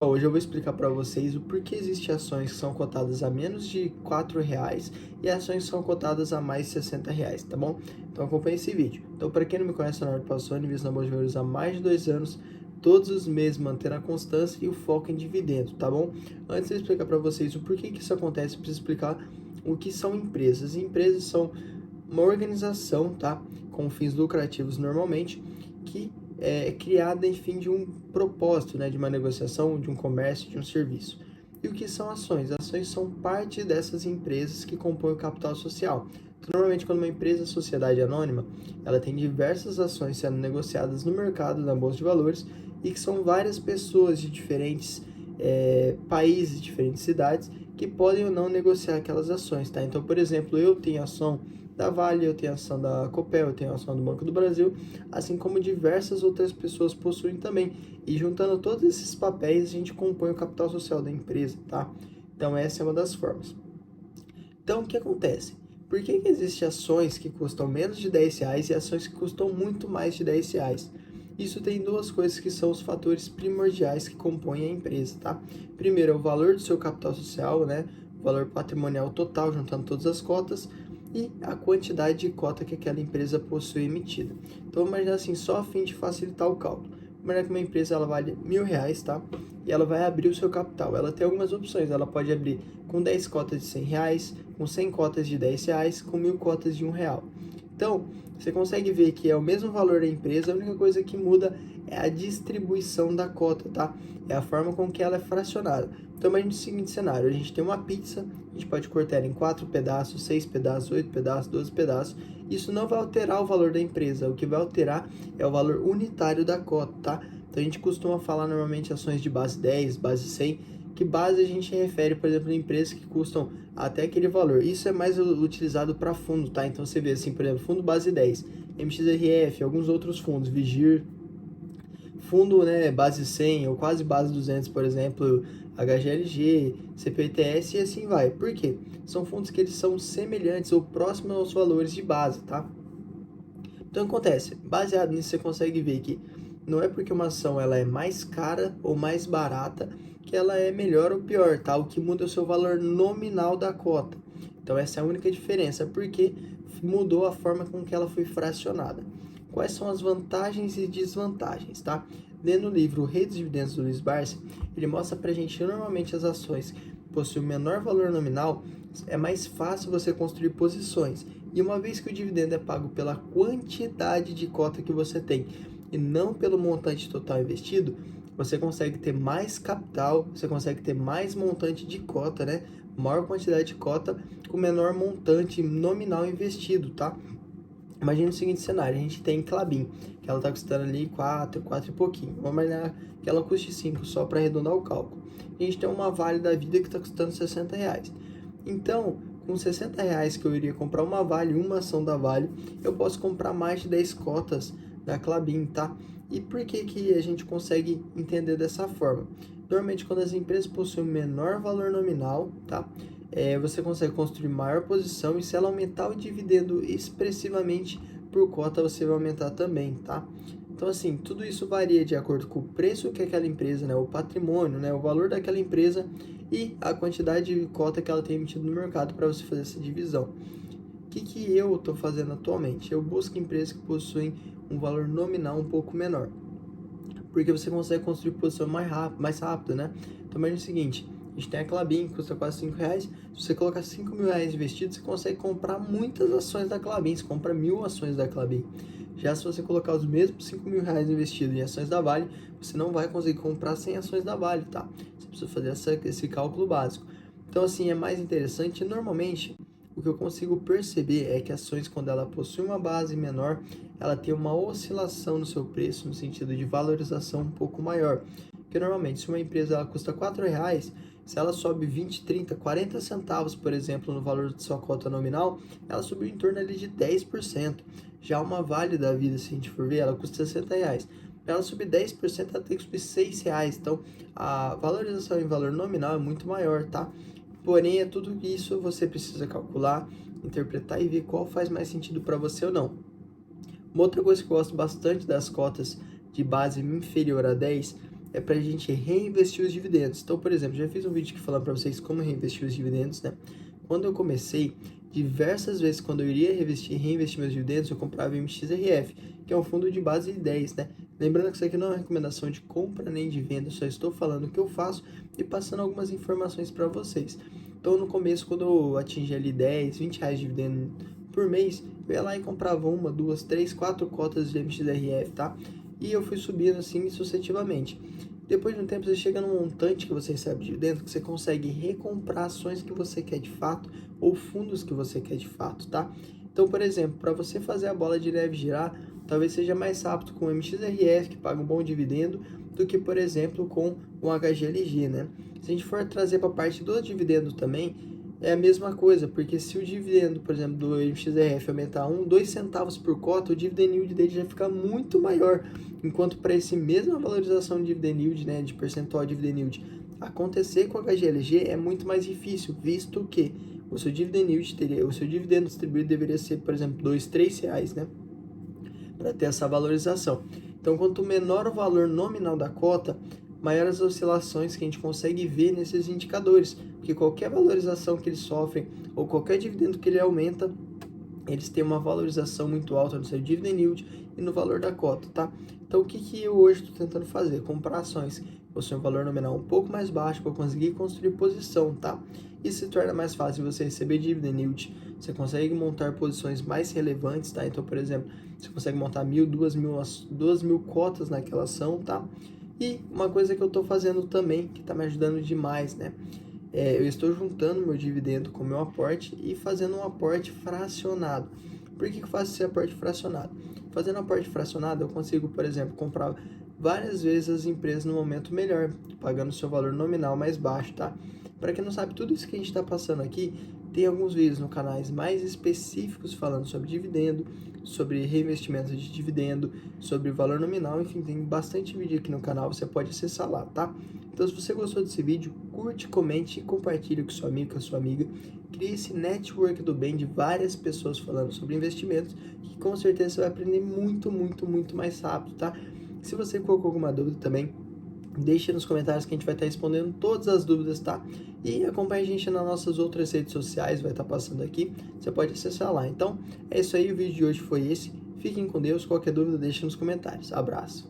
Hoje eu vou explicar para vocês o porquê existem ações que são cotadas a menos de R$ 4 e ações que são cotadas a mais de R$ 60, tá bom? Então acompanhe esse vídeo. Então, para quem não me conhece, eu sou o Passoni, invisto na Bolsa de Valores há mais de 2 anos, todos os meses mantendo a constância e o foco em dividendos, tá bom? Antes de eu explicar para vocês o porquê que isso acontece, eu preciso explicar o que são empresas. Empresas são uma organização, tá? Com fins lucrativos normalmente, que é criada em fim de um propósito, né, de uma negociação, de um comércio, de um serviço. E o que são ações? Ações são parte dessas empresas que compõem o capital social. Então, normalmente, quando uma empresa é sociedade anônima, ela tem diversas ações sendo negociadas no mercado, na bolsa de valores, e que são várias pessoas de diferentes países, diferentes cidades, que podem ou não negociar aquelas ações, tá? Então, por exemplo, eu tenho ação da Vale, eu tenho ação da Copel, eu tenho ação do Banco do Brasil, assim como diversas outras pessoas possuem também. E juntando todos esses papéis, a gente compõe o capital social da empresa, tá? Então essa é uma das formas. Então o que acontece? Por que existem ações que custam menos de R$ 10 e ações que custam muito mais de R$ 10? Isso tem duas coisas que são os fatores primordiais que compõem a empresa, tá? Primeiro é o valor do seu capital social, né? O valor patrimonial total, juntando todas as cotas, e a quantidade de cota que aquela empresa possui emitida. Então, vamos imaginar assim, só a fim de facilitar o cálculo. Vamos imaginar que uma empresa ela vale R$ 1.000, tá? E ela vai abrir o seu capital. Ela tem algumas opções. Ela pode abrir com 10 cotas de R$ 100, com 100 cotas de R$ 10, com 1.000 cotas de R$ 1. Então, você consegue ver que é o mesmo valor da empresa, a única coisa que muda é a distribuição da cota, tá? É a forma com que ela é fracionada. Então, imagine o seguinte cenário: a gente tem uma pizza, a gente pode cortar ela em 4 pedaços, 6 pedaços, 8 pedaços, 12 pedaços. Isso não vai alterar o valor da empresa, o que vai alterar é o valor unitário da cota, tá? Então, a gente costuma falar normalmente ações de base 10, base 100, que base a gente refere, por exemplo, em empresas que custam até aquele valor. Isso é mais utilizado para fundo, tá? Então, você vê assim, por exemplo, fundo base 10, MXRF, alguns outros fundos, Vigir, fundo, né, base 100 ou quase base 200, por exemplo, HGLG, CPTS e assim vai. Por quê? São fundos que eles são semelhantes ou próximos aos valores de base, tá? Então acontece, baseado nisso você consegue ver que não é porque uma ação ela é mais cara ou mais barata que ela é melhor ou pior, tá? O que muda é o seu valor nominal da cota. Então essa é a única diferença, porque mudou a forma com que ela foi fracionada. Quais são as vantagens e desvantagens, tá? Lendo o livro O Rei dos Dividendos do Luiz Barsi, ele mostra pra gente que normalmente as ações que possuem menor valor nominal, é mais fácil você construir posições. E uma vez que o dividendo é pago pela quantidade de cota que você tem e não pelo montante total investido, você consegue ter mais capital, você consegue ter mais montante de cota, né? Maior quantidade de cota com menor montante nominal investido, tá? Imagina o seguinte cenário: a gente tem Klabin, que ela está custando ali 4 e pouquinho. Vamos imaginar que ela custe 5, só para arredondar o cálculo. A gente tem uma Vale da Vida que está custando R$ 60. Então, com R$ 60 que eu iria comprar uma Vale, uma ação da Vale, eu posso comprar mais de 10 cotas da Klabin, tá? E por que que a gente consegue entender dessa forma? Normalmente, quando as empresas possuem menor valor nominal, tá? Você consegue construir maior posição, e se ela aumentar o dividendo expressivamente por cota, você vai aumentar também, tá? Então, assim, tudo isso varia de acordo com o preço que aquela empresa, né, o patrimônio, né, o valor daquela empresa e a quantidade de cota que ela tem emitido no mercado para você fazer essa divisão. O que eu estou fazendo atualmente? Eu busco empresas que possuem um valor nominal um pouco menor, porque você consegue construir posição mais rápido, né? Então, imagina o seguinte: a gente tem a Klabin, que custa quase R$ 5. Se você colocar R$ 5.000 investido, você consegue comprar muitas ações da Klabin. Você compra 1.000 ações da Klabin. Já se você colocar os mesmos R$ 5.000 investidos em ações da Vale, você não vai conseguir comprar 100 ações da Vale, tá? Você precisa fazer esse cálculo básico. Então, assim, é mais interessante. Normalmente, o que eu consigo perceber é que ações, quando ela possui uma base menor, ela tem uma oscilação no seu preço, no sentido de valorização um pouco maior. Porque normalmente, se uma empresa ela custa R$ 4, se ela sobe 20, 30, 40 centavos, por exemplo, no valor de sua cota nominal, ela subiu em torno ali de 10%. Já uma Vale da Vida, se a gente for ver, ela custa R$ 60. Para ela subir 10%, ela tem que subir R$ 6. Então, a valorização em valor nominal é muito maior, tá? Porém, é tudo isso você precisa calcular, interpretar e ver qual faz mais sentido para você ou não. Uma outra coisa que eu gosto bastante das cotas de base inferior a 10 é para a gente reinvestir os dividendos. Então, por exemplo, já fiz um vídeo aqui falando para vocês como reinvestir os dividendos, né? Quando eu comecei, diversas vezes quando eu iria reinvestir meus dividendos, eu comprava MXRF, que é um fundo de base de 10, né? Lembrando que isso aqui não é uma recomendação de compra nem de venda, só estou falando o que eu faço e passando algumas informações para vocês. Então, no começo, quando eu atingi ali 10, 20 reais de dividendo por mês, eu ia lá e comprava 1, 2, 3, 4 cotas de MXRF, tá? E eu fui subindo assim sucessivamente. Depois de um tempo, você chega num montante que você recebe de dividendo, que você consegue recomprar ações que você quer de fato ou fundos que você quer de fato, tá? Então, por exemplo, para você fazer a bola de neve girar, talvez seja mais rápido com o MXRF, que paga um bom dividendo, do que, por exemplo, com o HGLG, né? Se a gente for trazer para a parte do dividendo também, é a mesma coisa, porque se o dividendo, por exemplo, do MXRF aumentar 2 centavos por cota, o dividend yield dele já fica muito maior, enquanto para essa mesma valorização de dividend yield, né, de percentual de dividend yield, acontecer com o HGLG é muito mais difícil, visto que o seu dividend yield o seu dividendo distribuído deveria ser, por exemplo, 2, 3 reais, né, para ter essa valorização. Então, quanto menor o valor nominal da cota, maiores as oscilações que a gente consegue ver nesses indicadores, porque qualquer valorização que eles sofrem ou qualquer dividendo que ele aumenta, eles têm uma valorização muito alta no seu dividend yield e no valor da cota, tá? Então, o que eu hoje estou tentando fazer? Comprar ações que possuem um valor nominal um pouco mais baixo para conseguir construir posição, tá? Isso se torna mais fácil você receber dividend yield, você consegue montar posições mais relevantes, tá? Então, por exemplo, você consegue montar 1.000, 2.000 cotas naquela ação, tá? E uma coisa que eu estou fazendo também, que está me ajudando demais, né? Eu estou juntando meu dividendo com meu aporte e fazendo um aporte fracionado. Por que eu faço esse aporte fracionado? Fazendo aporte fracionado, eu consigo, por exemplo, comprar várias vezes as empresas no momento melhor, pagando seu valor nominal mais baixo, tá? Para quem não sabe, tudo isso que a gente está passando aqui, tem alguns vídeos no canais mais específicos falando sobre dividendo, sobre reinvestimento de dividendo, sobre valor nominal, enfim, tem bastante vídeo aqui no canal, você pode acessar lá, tá? Então, se você gostou desse vídeo, curte, comente e compartilhe com seu amigo, com a sua amiga. Crie esse network do bem de várias pessoas falando sobre investimentos, que com certeza você vai aprender muito, muito, muito mais rápido, tá? Se você colocou alguma dúvida também, deixe nos comentários que a gente vai estar respondendo todas as dúvidas, tá? E acompanhe a gente nas nossas outras redes sociais, vai estar passando aqui, você pode acessar lá. Então, é isso aí, o vídeo de hoje foi esse. Fiquem com Deus, qualquer dúvida deixe nos comentários. Abraço!